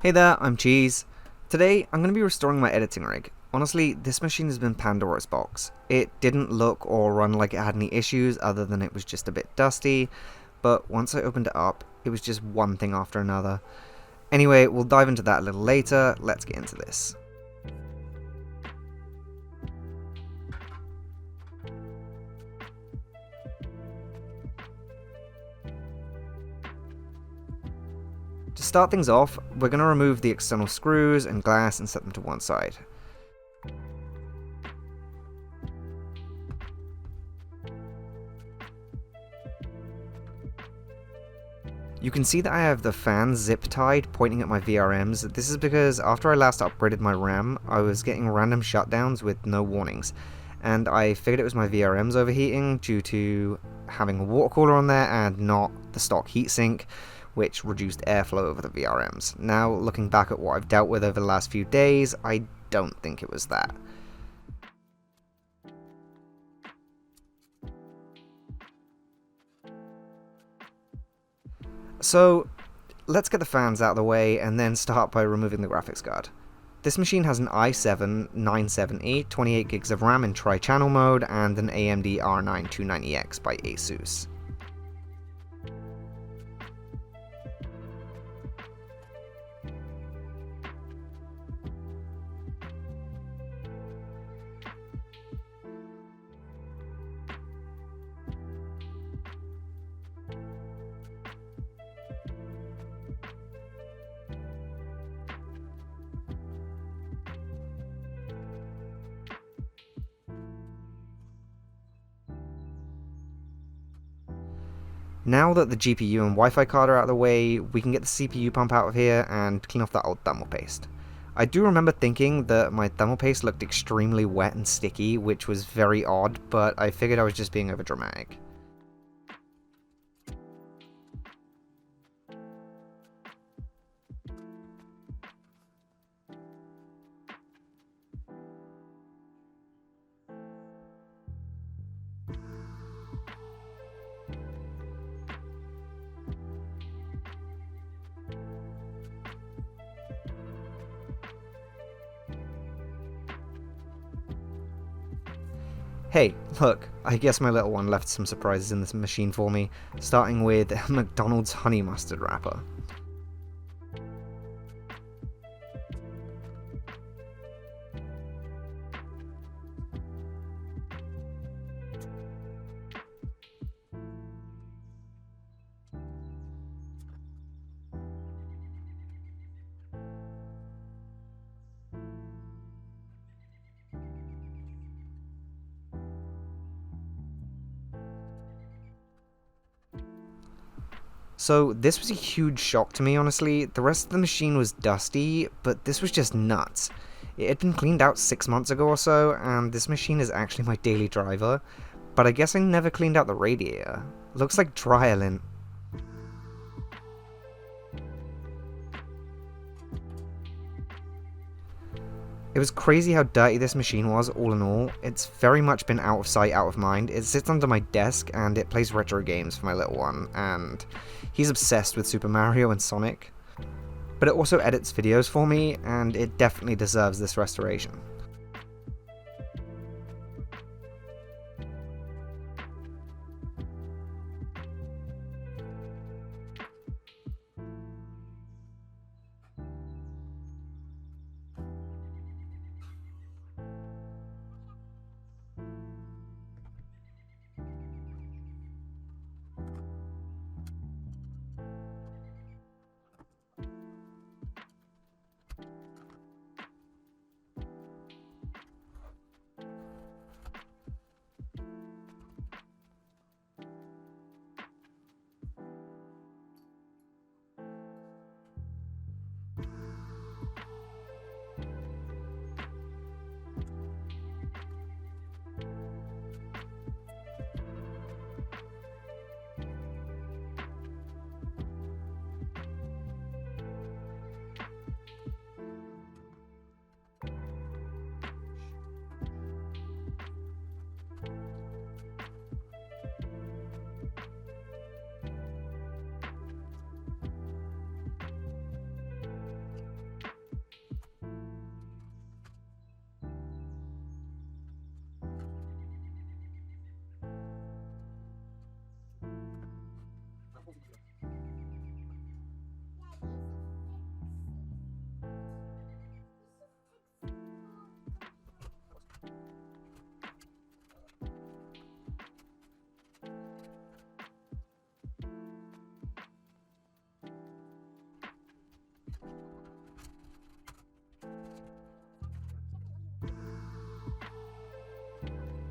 Hey there, I'm Cheese. Today, I'm going to be restoring my editing rig. Honestly, this machine has been Pandora's box. It didn't look or run like it had any issues other than it was just a bit dusty, but once I opened it up, it was just one thing after another. Anyway, we'll dive into that a little later. Let's get into this. To start things off, we're going to remove the external screws and glass and set them to one side. You can see that I have the fans zip tied pointing at my VRMs. This is because after I last upgraded my RAM, I was getting random shutdowns with no warnings, and I figured it was my VRMs overheating due to having a water cooler on there and not the stock heatsink, which reduced airflow over the VRMs. Now, looking back at what I've dealt with over the last few days, I don't think it was that. So, let's get the fans out of the way and then start by removing the graphics card. This machine has an i7-9780, 28 gigs of RAM in tri-channel mode, and an AMD R9 290X by ASUS. Now that the GPU and Wi-Fi card are out of the way, we can get the CPU pump out of here and clean off that old thermal paste. I do remember thinking that my thermal paste looked extremely wet and sticky, which was very odd, but I figured I was just being overdramatic. Hey, look, I guess my little one left some surprises in this machine for me, starting with a McDonald's honey mustard wrapper. So this was a huge shock to me, honestly. The rest of the machine was dusty, but this was just nuts. It had been cleaned out 6 months ago or so, and this machine is actually my daily driver, but I guess I never cleaned out the radiator. Looks like Drylin. It was crazy how dirty this machine was, all in all. It's very much been out of sight, out of mind. It sits under my desk, and it plays retro games for my little one, and he's obsessed with Super Mario and Sonic. But it also edits videos for me, and it definitely deserves this restoration.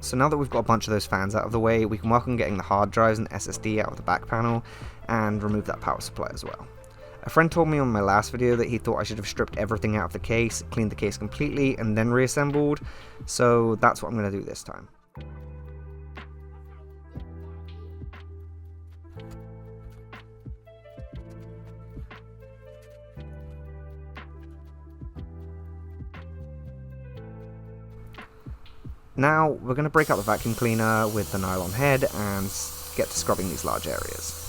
So now that we've got a bunch of those fans out of the way, we can work on getting the hard drives and SSD out of the back panel, and remove that power supply as well. A friend told me on my last video that he thought I should have stripped everything out of the case, cleaned the case completely, and then reassembled, so that's what I'm going to do this time. Now, we're going to break out the vacuum cleaner with the nylon head and get to scrubbing these large areas.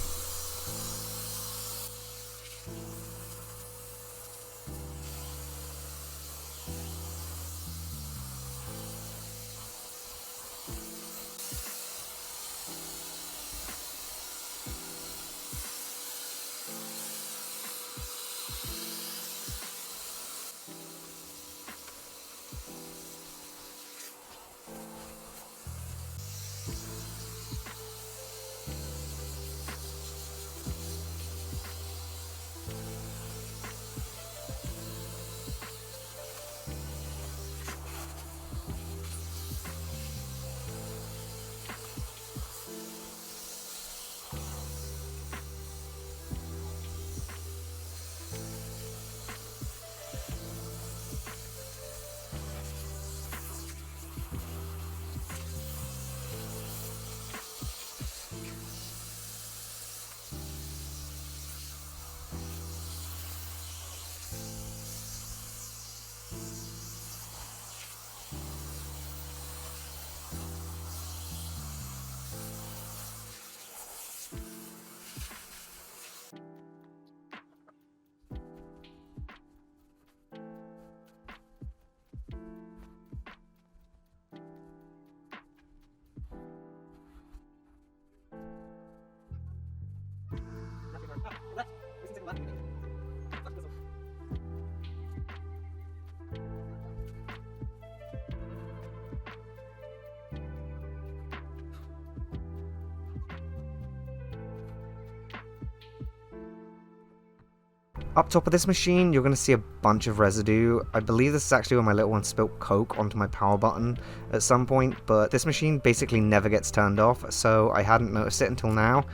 Up top of this machine, you're going to see a bunch of residue. I believe this is actually where my little one spilt Coke onto my power button at some point, but this machine basically never gets turned off, so I hadn't noticed it until now.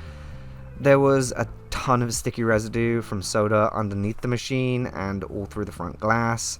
There was a ton of sticky residue from soda underneath the machine and all through the front glass.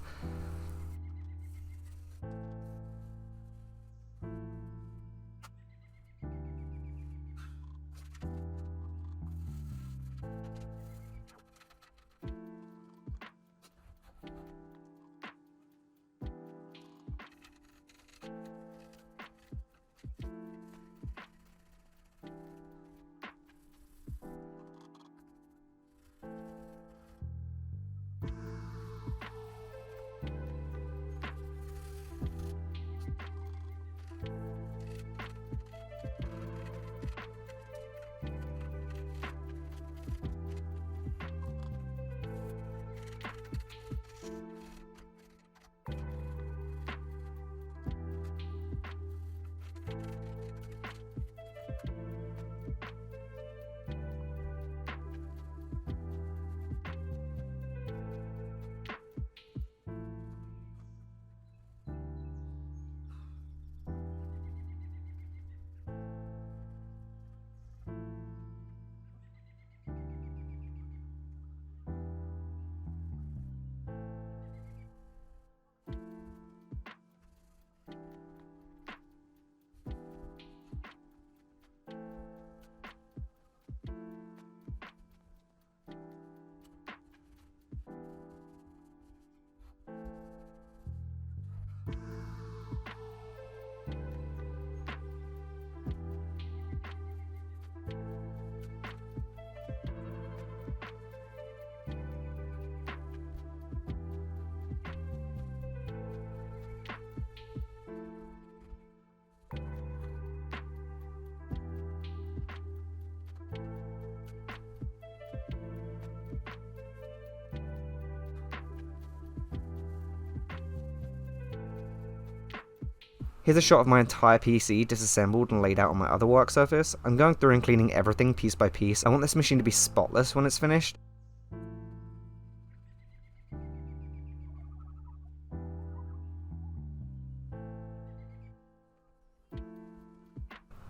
Here's a shot of my entire PC disassembled and laid out on my other work surface. I'm going through and cleaning everything piece by piece. I want this machine to be spotless when it's finished.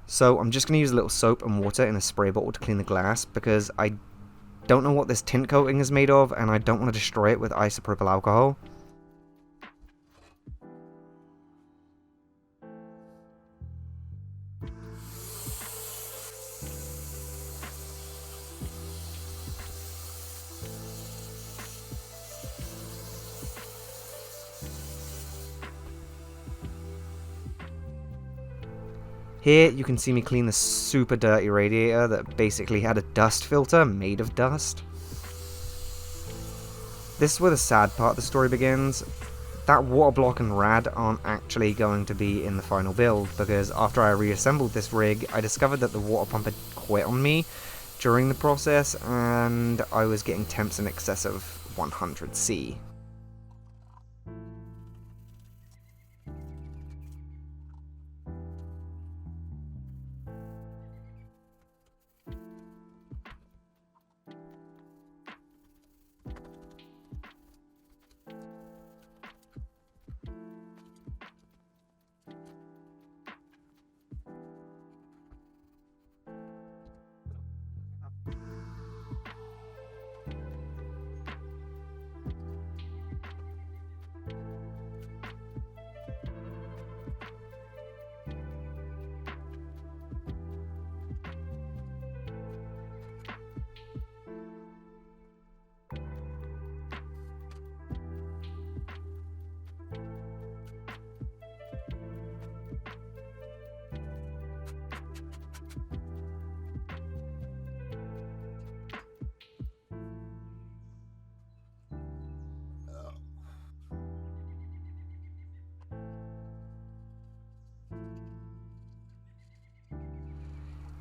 So I'm just going to use a little soap and water in a spray bottle to clean the glass, because I don't know what this tint coating is made of, and I don't want to destroy it with isopropyl alcohol. Here you can see me clean the super dirty radiator that basically had a dust filter made of dust. This is where the sad part of the story begins. That water block and rad aren't actually going to be in the final build, because after I reassembled this rig, I discovered that the water pump had quit on me during the process, and I was getting temps in excess of 100°C.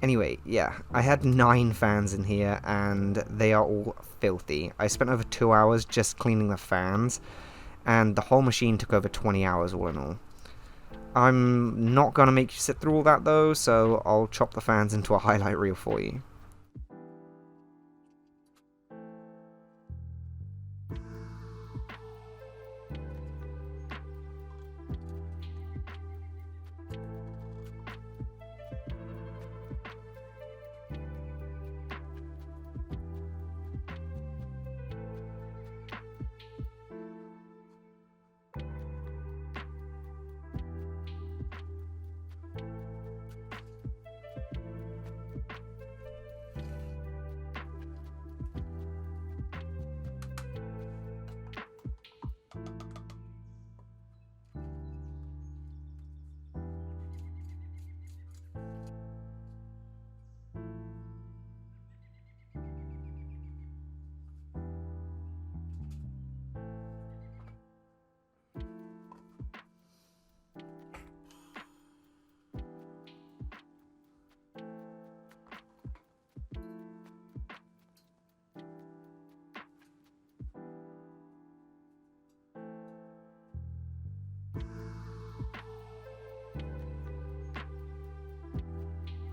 Anyway, yeah, I had 9 fans in here, and they are all filthy. I spent over 2 hours just cleaning the fans, and the whole machine took over 20 hours all in all. I'm not going to make you sit through all that though, so I'll chop the fans into a highlight reel for you.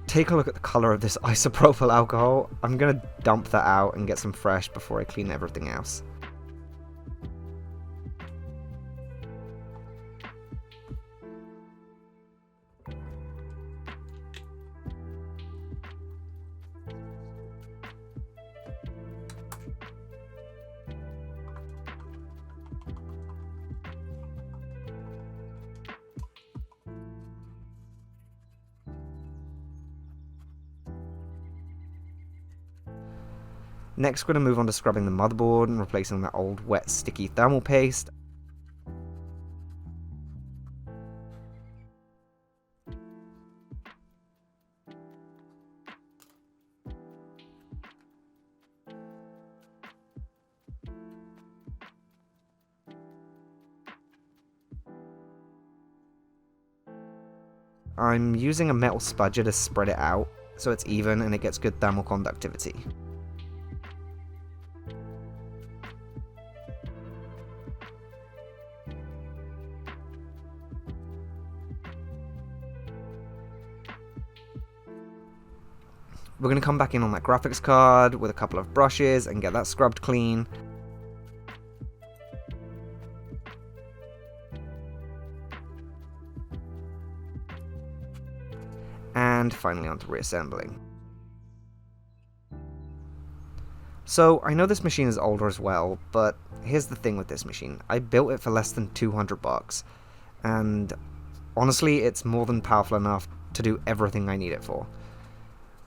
Take a look at the colour of this isopropyl alcohol. I'm going to dump that out and get some fresh before I clean everything else. Next, we're going to move on to scrubbing the motherboard and replacing that old wet sticky thermal paste. I'm using a metal spudger to spread it out so it's even and it gets good thermal conductivity. We're going to come back in on that graphics card with a couple of brushes and get that scrubbed clean. And and finally onto reassembling. So, I know this machine is older as well, but here's the thing with this machine. I built it for less than 200 bucks, and honestly, it's more than powerful enough to do everything I need it for.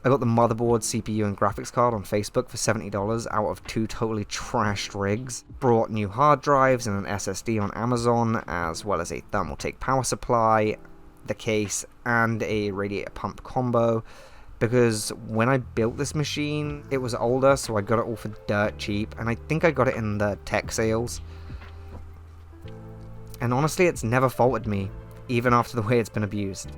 I got the motherboard, CPU, and graphics card on Facebook for $70 out of 2 totally trashed rigs, brought new hard drives and an SSD on Amazon, as well as a Thermaltake power supply, the case, and a radiator pump combo, because when I built this machine, it was older, so I got it all for dirt cheap, and I think I got it in the tech sales. And honestly, it's never faulted me, even after the way it's been abused.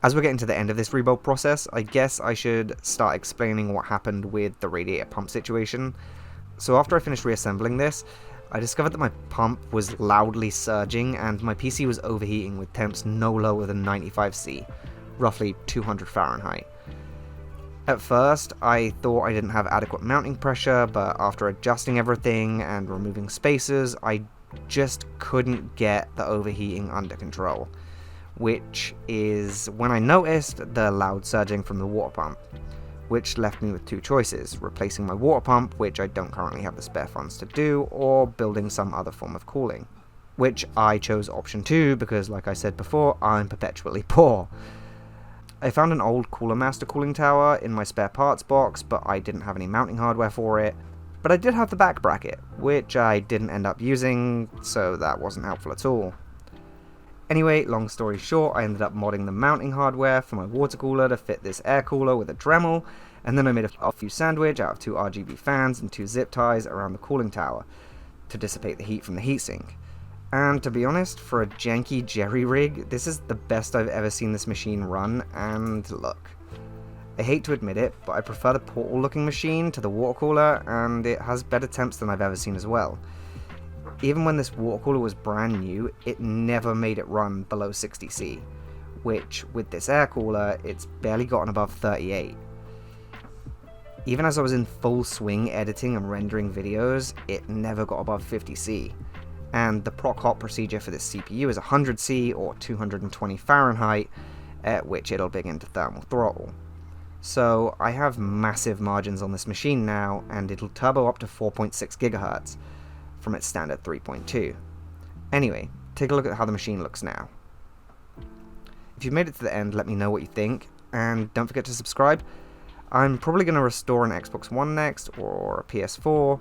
As we're getting to the end of this rebuild process, I guess I should start explaining what happened with the radiator pump situation. So after I finished reassembling this, I discovered that my pump was loudly surging and my PC was overheating with temps no lower than 95°C, roughly 200 Fahrenheit. At first, I thought I didn't have adequate mounting pressure, but after adjusting everything and removing spacers, I just couldn't get the overheating under control, which is when I noticed the loud surging from the water pump, which left me with two choices: replacing my water pump, which I don't currently have the spare funds to do, or building some other form of cooling, which I chose option 2 because, like I said before, I'm perpetually poor. I found an old Cooler Master cooling tower in my spare parts box, but I didn't have any mounting hardware for it. But I did have the back bracket, which I didn't end up using, so that wasn't helpful at all. Anyway, long story short, I ended up modding the mounting hardware for my water cooler to fit this air cooler with a Dremel, and then I made a fuse sandwich out of 2 RGB fans and 2 zip ties around the cooling tower to dissipate the heat from the heatsink. And to be honest, for a janky jerry rig, this is the best I've ever seen this machine run, and look. I hate to admit it, but I prefer the Portal looking machine to the water cooler, and it has better temps than I've ever seen as well. Even when this water cooler was brand new, it never made it run below 60C, which with this air cooler, it's barely gotten above 38. Even as I was in full swing editing and rendering videos, it never got above 50C. And the proc hot procedure for this CPU is 100C or 220 Fahrenheit, at which it'll begin to thermal throttle. So I have massive margins on this machine now, and it'll turbo up to 4.6 GHz from its standard 3.2. Anyway, take a look at how the machine looks now. If you've made it to the end, let me know what you think, and don't forget to subscribe. I'm probably going to restore an Xbox One next, or a PS4,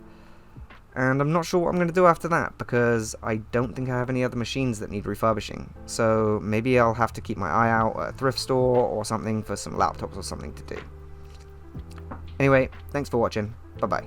and I'm not sure what I'm going to do after that, because I don't think I have any other machines that need refurbishing. So maybe I'll have to keep my eye out at a thrift store or something for some laptops or something to do. Anyway, thanks for watching. Bye bye.